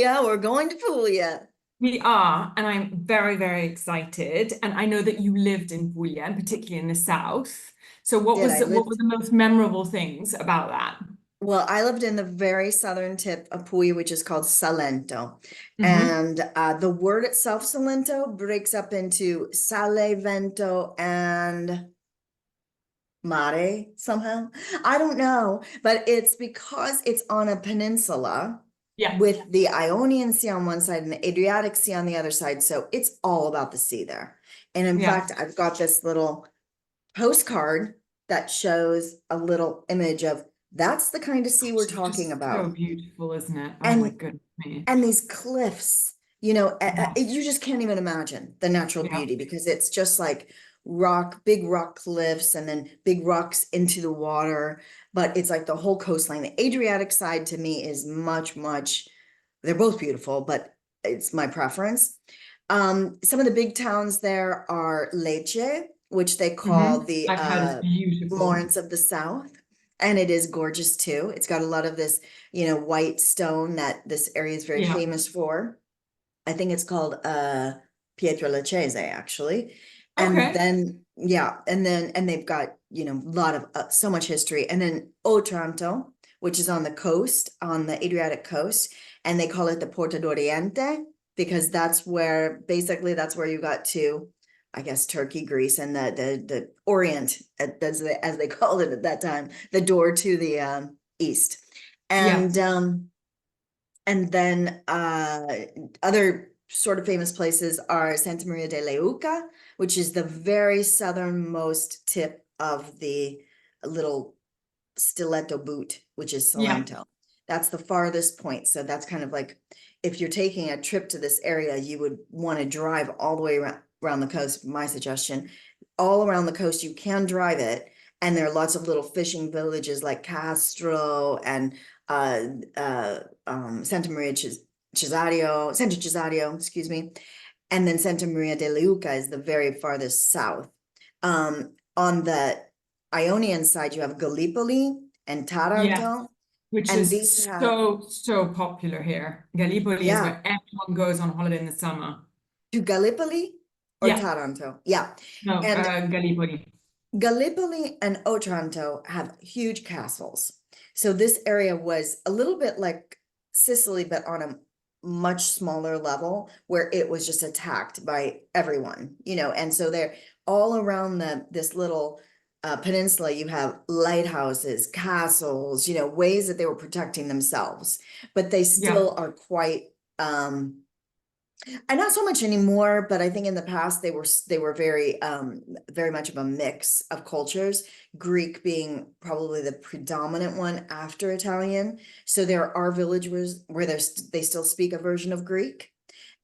Yeah, we're going to Puglia. We are, and I'm very, very excited. And I know that you lived in Puglia, and particularly in the south. So Did I what were lived? the most memorable things about that? Well, I lived in the very southern tip of Puglia, which is called Salento. Hmm. And the word itself, Salento, breaks up into Sale, Vento, and Mare somehow. I don't know, but it's because it's on a peninsula Yeah. with the Ionian Sea on one side and the Adriatic Sea on the other side. So it's all about the sea there. And in Yeah. fact, I've got this little postcard that shows a little image of that's the kind of sea we're It's talking just so about. beautiful, isn't it? Oh my And goodness me. and these cliffs, Yeah. you just can't even imagine the natural Yeah. beauty because it's just like rock, big rock cliffs and then big rocks into the water. But it's like the whole coastline. The Adriatic side to me is much, they're both beautiful, but it's my preference. Some of the big towns there are Lecce, which they call the I've heard it's beautiful. Florence of the South. And it is gorgeous too. It's got a lot of this, white stone that this area is very Yeah. famous for. I think it's called Pietra Laccese actually. And Okay. then yeah, and they've got, a lot of so much history. And then Otranto, which is on the coast, on the Adriatic coast, and they call it the Porta d'Oriente because that's where you got to, I guess, Turkey, Greece, and the Orient, as they called it at that time, the door to the east. Yeah. And then other sort of famous places are Santa Maria de Leuca, which is the very southernmost tip of the little stiletto boot, which is Yeah. Salento. That's the farthest point. So that's kind of like if you're taking a trip to this area, you would want to drive all the way around the coast. My suggestion, all around the coast, you can drive it. And there are lots of little fishing villages like Castro and uh, Santa Maria Santa Cesario, excuse me. And then Santa Maria de Leuca is the very farthest south. On the Ionian side, you have Gallipoli and Yes. Taranto, Which and is these have, so, so popular here. Gallipoli is yeah, where everyone goes on holiday in the summer. to Gallipoli or Yeah. Taranto, yeah. No, And Gallipoli. Gallipoli and Otranto have huge castles. So this area was a little bit like Sicily, but on a much smaller level where it was just attacked by everyone, and so they're all around this little peninsula, you have lighthouses, castles, ways that they were protecting themselves, but they Yeah. still are quite and not so much anymore, but I think in the past they were very much of a mix of cultures, Greek being probably the predominant one after Italian. So there are villages where they still speak a version of Greek.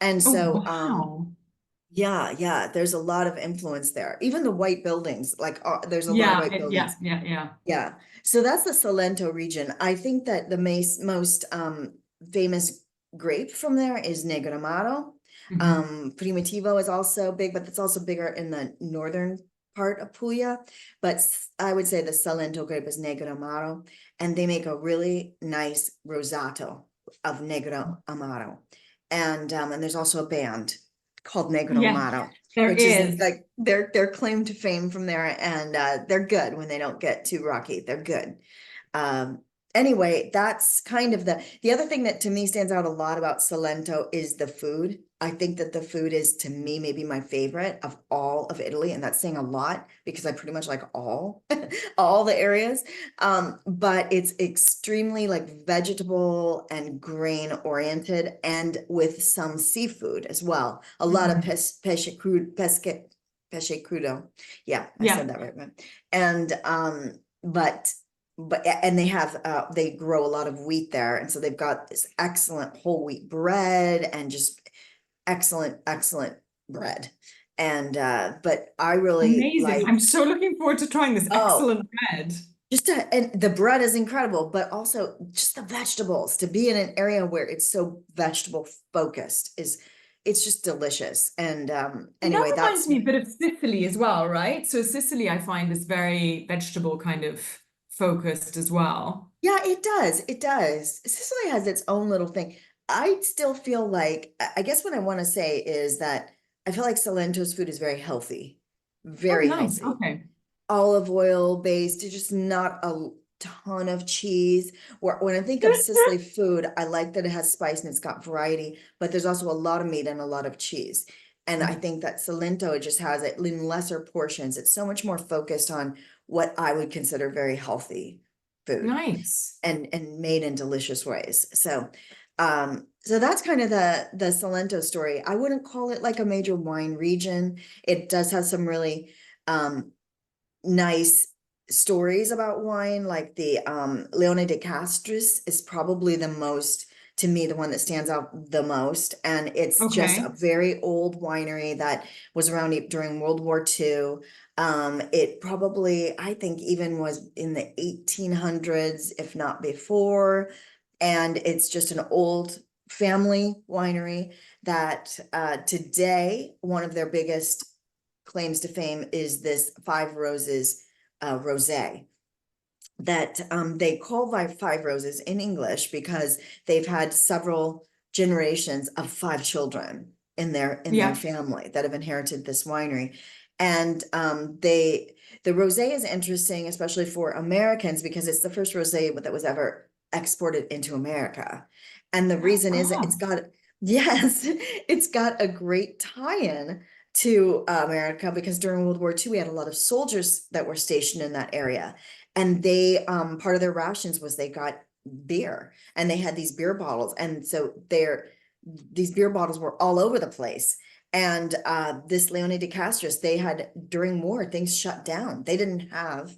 And Oh, so wow. yeah, there's a lot of influence there. Even the white buildings, like there's a lot of Yeah, white yeah, buildings. yeah, yeah. Yeah. So that's the Salento region. I think that the most famous grape from there is Negroamaro. Hmm. Primitivo is also big, but it's also bigger in the northern part of Puglia. But I would say the Salento grape is Negroamaro, and they make a really nice Rosato of Negroamaro. And there's also a band called Yes, Negroamaro, there which is is. like their claim to fame from there, and they're good when they don't get too rocky. They're good. Um, anyway, that's kind of the other thing that to me stands out a lot about Salento is the food. I think that the food is to me maybe my favorite of all of Italy, and that's saying a lot because I pretty much like all the areas. But it's extremely like vegetable and grain oriented and with some seafood as well. A lot of Mhm. pesce crudo. Yeah, I Yeah. said that right. And and they grow a lot of wheat there, and so they've got this excellent whole wheat bread and just excellent bread. And but I really Amazing. like, I'm so looking forward to trying this oh, excellent bread. and the bread is incredible, but also just the vegetables, to be in an area where it's so vegetable focused is it's just delicious. And And that anyway, reminds that's me a bit of Sicily as well, right? So Sicily, I find, is very vegetable kind of focused as well. yeah, it does. It does. Sicily has its own little thing. I still feel like, I guess what I want to say is that I feel like Salento's food is very healthy, Oh, very nice. healthy. Okay. Olive oil based, it's just not a ton of cheese. When I think of Sicily food, I like that it has spice and it's got variety, but there's also a lot of meat and a lot of cheese. And I think that Salento, it just has it in lesser portions. It's so much more focused on what I would consider very healthy food Nice. and made in delicious ways. So that's kind of the Salento story. I wouldn't call it like a major wine region. It does have some really nice stories about wine, like the Leone de Castris is probably the most, to me, the one that stands out the most. And it's just a Okay. very old winery that was around during World War II. It probably, I think, even was in the 1800s, if not before. And it's just an old family winery that today, one of their biggest claims to fame is this Five Roses rosé that they call Five Roses in English because they've had several generations of five children in their Yeah. family that have inherited this winery. And the rosé is interesting, especially for Americans, because it's the first rosé that was ever exported into America. And the reason is that it's Oh, got, yes, it's got a great tie-in to America because during World War II, we had a lot of soldiers that were stationed in that area. And they, part of their rations was they got beer and they had these beer bottles. And so these beer bottles were all over the place. And this Leone de Castris, they had during war, things shut down. They didn't have,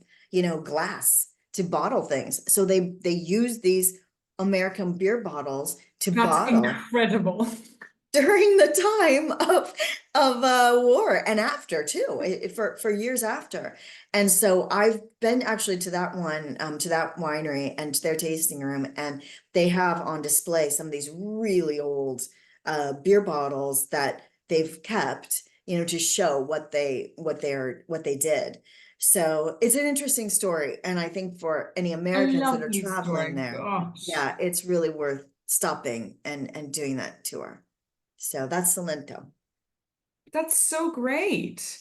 glass to bottle things. So they used these American beer bottles to that's bottle incredible. during the time of war and after too, for years after. And so I've been actually to that one, to that winery and to their tasting room, and they have on display some of these really old beer bottles that they've kept, to show what they did. So it's an interesting story, and I think for any A Americans that are lovely traveling story. there, Gosh. yeah, it's really worth stopping and doing that tour. So that's Salento. That's so great.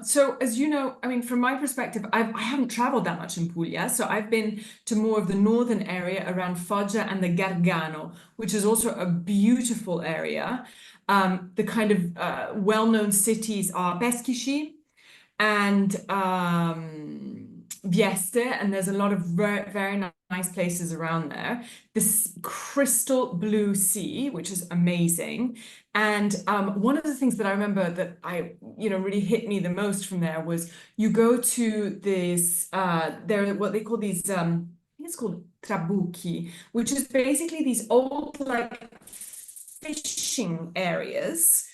So as you know, I mean, from my perspective, I haven't traveled that much in Puglia. So I've been to more of the northern area around Foggia and the Gargano, which is also a beautiful area. The kind of well-known cities are Peschici and Vieste, and there's a lot of very, very nice places around there. This crystal blue sea, which is amazing. And one of the things that I remember that really hit me the most from there was you go to this, they're what they call these, I think it's called trabucchi, which is basically these old like fishing areas.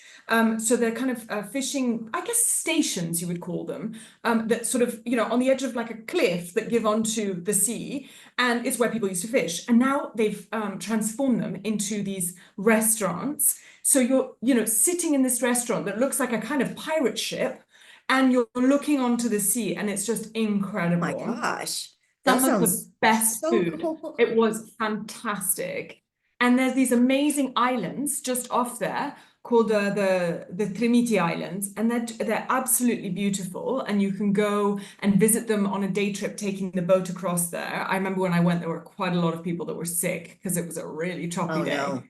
So they're kind of fishing, I guess, stations, you would call them, that sort of, on the edge of like a cliff that give onto the sea. And it's where people used to fish. And now they've transformed them into these restaurants. So you're, sitting in this restaurant that looks like a kind of pirate ship, and you're looking onto the sea, and it's just Oh my incredible. gosh, that Some of the sounds best so food. cool. It was fantastic. And there's these amazing islands just off there called the Trimiti Islands, and they're absolutely beautiful. And you can go and visit them on a day trip, taking the boat across there. I remember when I went, there were quite a lot of people that were sick because it was a really choppy Oh day. no.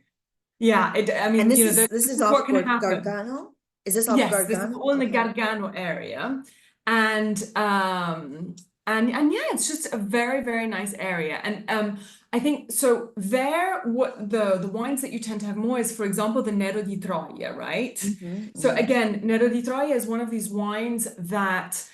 Yeah, I And mean, this this is is what off can happen. Gargano? Is this off Yes, this is Gargano? all in the Okay. Gargano area. And and yeah, it's just a very, very nice area. And I think so there, what the wines that you tend to have more is, for example, the Nero di Troia, right? So Hmm. again, Nero di Troia is one of these wines that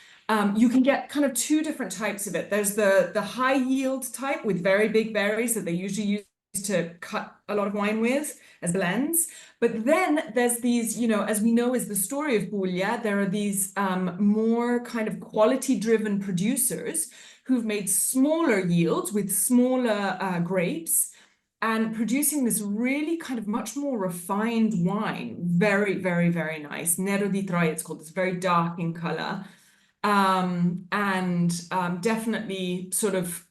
you can get kind of two different types of it. There's the high yield type with very big berries that they usually use to cut a lot of wine with as blends. But then there's these, as we know is the story of Puglia, there are these more kind of quality-driven producers who've made smaller yields with smaller grapes and producing this really kind of much more refined wine. Very, very, very nice. Nero di Troia, it's called. It's very dark in color. And definitely sort of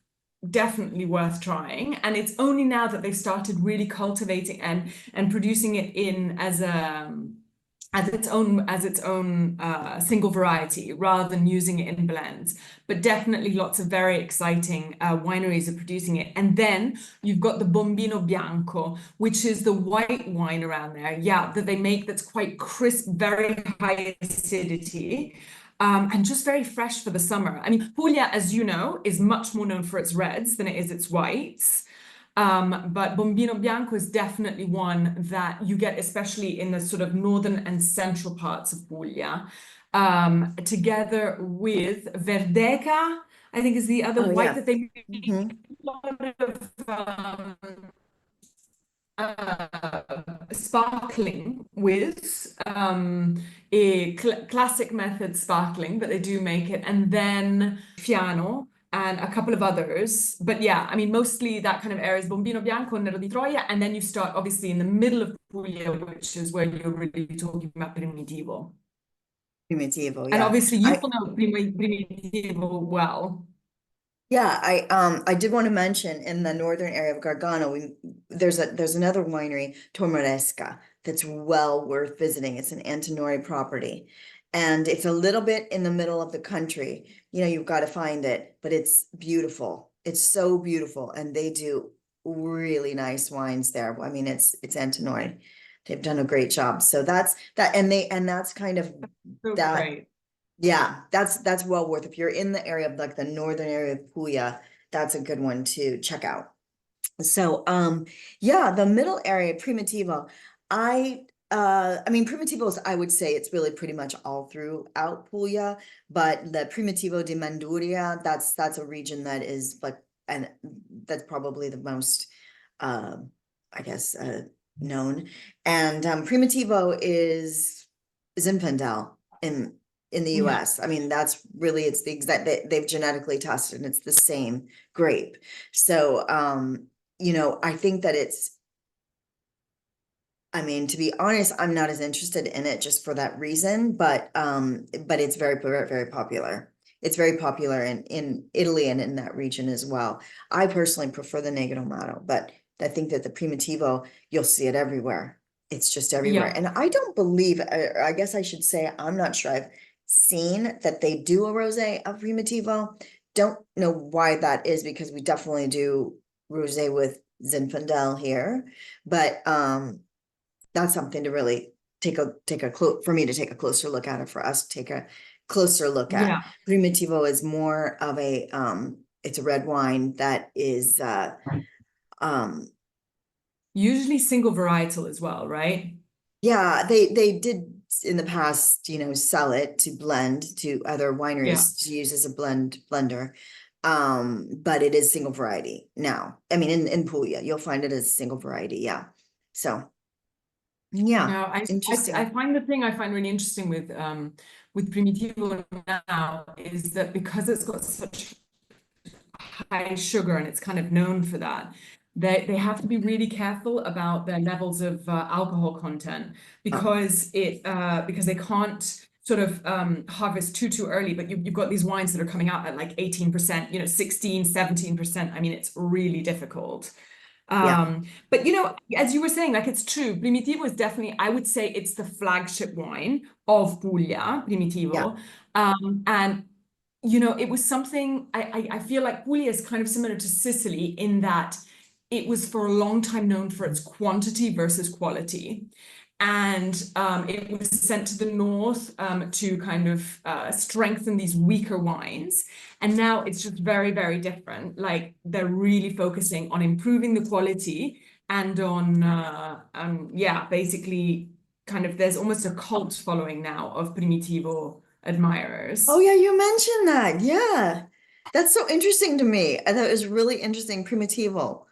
definitely worth trying. And it's only now that they've started really cultivating and producing it in as its own single variety rather than using it in blends. But definitely lots of very exciting wineries are producing it. And then you've got the Bombino Bianco, which is the white wine around there, yeah, that they make that's quite crisp, very high acidity. And just very fresh for the summer. I mean, Puglia, as you know, is much more known for its reds than it is its whites. But Bombino Bianco is definitely one that you get, especially in the sort of northern and central parts of Puglia, together with Verdeca, I think is the other Oh white yeah. that they Hmm. make a lot of sparkling with a classic method sparkling, but they do make it, and then Fiano and a couple of others. But yeah, I mean, mostly that kind of area is Bombino Bianco, Nero di Troia, and then you start obviously in the middle of Puglia, which is where you're really talking about Primitivo. Primitivo, And yeah. obviously you I will know Primitivo well. Yeah, I did want to mention in the northern area of Gargano, there's another winery, Tormoresca, that's well worth visiting. It's an Antinori property. And it's a little bit in the middle of the country. You know, you've got to find it, but it's beautiful. It's so beautiful. And they do really nice wines there. I mean, it's Antinori. They've done a great job. So that's that, and that's kind of So that. great. Yeah, that's well worth. If you're in the area of like the northern area of Puglia, that's a good one to check out. So yeah, the middle area, Primitivo. I mean Primitivo is, I would say it's really pretty much all throughout Puglia, but the Primitivo di Manduria, that's a region that is like, and that's probably the most I guess known. And Primitivo is Zinfandel in the Yeah. US. I mean, that's really, it's the exact, they've genetically tested and it's the same grape. So, you know, I think that I mean, to be honest, I'm not as interested in it just for that reason, but it's very popular. It's very popular in Italy and in that region as well. I personally prefer the Negroamaro, but I think that the Primitivo, you'll see it everywhere. It's just everywhere. Yeah. And I don't believe, I guess I should say, I'm not sure I've seen that they do a rosé of Primitivo. Don't know why that is because we definitely do rosé with Zinfandel here, but that's something to really for me to take a closer look at, or for us to take a closer look at. Yeah. Primitivo is more of a it's a red wine that is um Usually single varietal as well, right? yeah, they did in the past, you know, sell it to blend to other Yeah. wineries to use as a blender. But it is single variety now. I mean, in Puglia, you'll find it as single variety, yeah. So yeah, Now, I interesting. find the thing I find really interesting with Primitivo now is that because it's got such high sugar and it's kind of known for that, they have to be really careful about their levels of alcohol content Oh, because they can't sort of harvest too early, but you've got these wines that are coming out at like 18%, you know, 16, 17%. I mean, it's really difficult. yeah, But you know, as you were saying, like it's true. Primitivo is definitely, I would say it's the flagship wine of Puglia, yeah. Primitivo. And you know, it was something I feel like Puglia is kind of similar to Sicily in that it was for a long time known for its quantity versus quality. And it was sent to the north to kind of strengthen these weaker wines. And now it's just very different. Like they're really focusing on improving the quality and on, yeah, basically kind of there's almost a cult following now of Primitivo Oh admirers. yeah, you mentioned that. Yeah. That's so interesting to me. I thought it was really interesting, Primitivo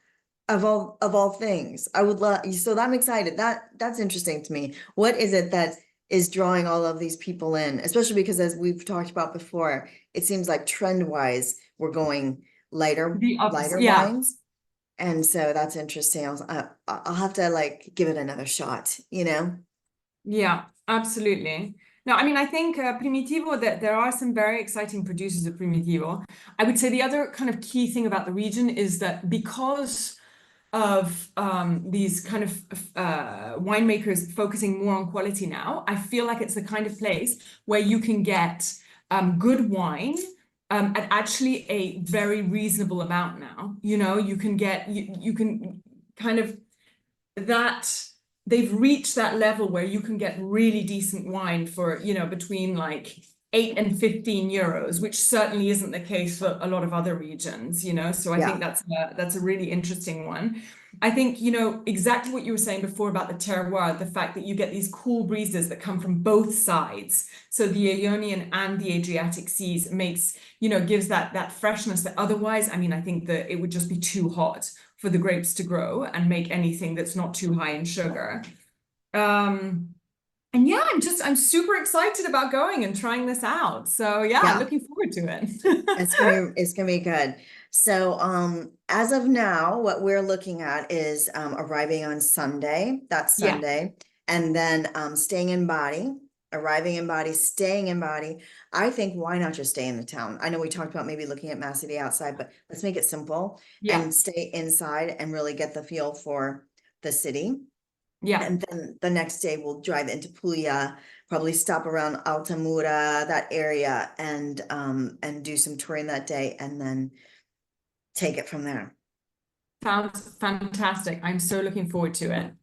of all things. I would love, so I'm excited. That's interesting to me. What is it that is drawing all of these people in? Especially because as we've talked about before, it seems like trend wise, we're going The opposite, lighter yeah, wines. And so that's interesting. I'll have to like give it another shot, you know? yeah, absolutely. No, I mean, I think Primitivo, that there are some very exciting producers of Primitivo. I would say the other kind of key thing about the region is that because of these kind of winemakers focusing more on quality now, I feel like it's the kind of place where you can get good wine at actually a very reasonable amount now. You know, you can get, you can kind of, that they've reached that level where you can get really decent wine for, you know, between like 8 and 15 euros, which certainly isn't the case for a lot of other regions, you know. So I Yeah. think that's a really interesting one. I think, you know, exactly what you were saying before about the terroir, the fact that you get these cool breezes that come from both sides. So the Ionian and the Adriatic seas makes, you know, gives that freshness that otherwise, I mean, I think that it would just be too hot for the grapes to grow and make anything that's not too high in sugar. And yeah, I'm super excited about going and trying this out. So yeah, Yeah. looking forward to it. It's gonna be good. So as of now, what we're looking at is arriving on Sunday, that's Yeah, Sunday, and then staying in Bari, arriving in Bari, staying in Bari. I think why not just stay in the town? I know we talked about maybe looking at Mass City outside, but let's make it simple yeah, and stay inside and really get the feel for the city. yeah. And then the next day we'll drive into Puglia, probably stop around Altamura, that area, and do some touring that day and then take it from there. Sounds fantastic. I'm so looking forward to it.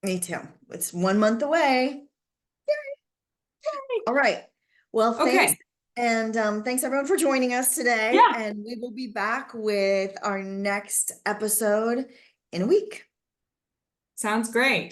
Me too. It's 1 month away. All right. Well, thanks. Okay. And thanks everyone for joining us today. Yeah, And we will be back with our next episode in a week. sounds great.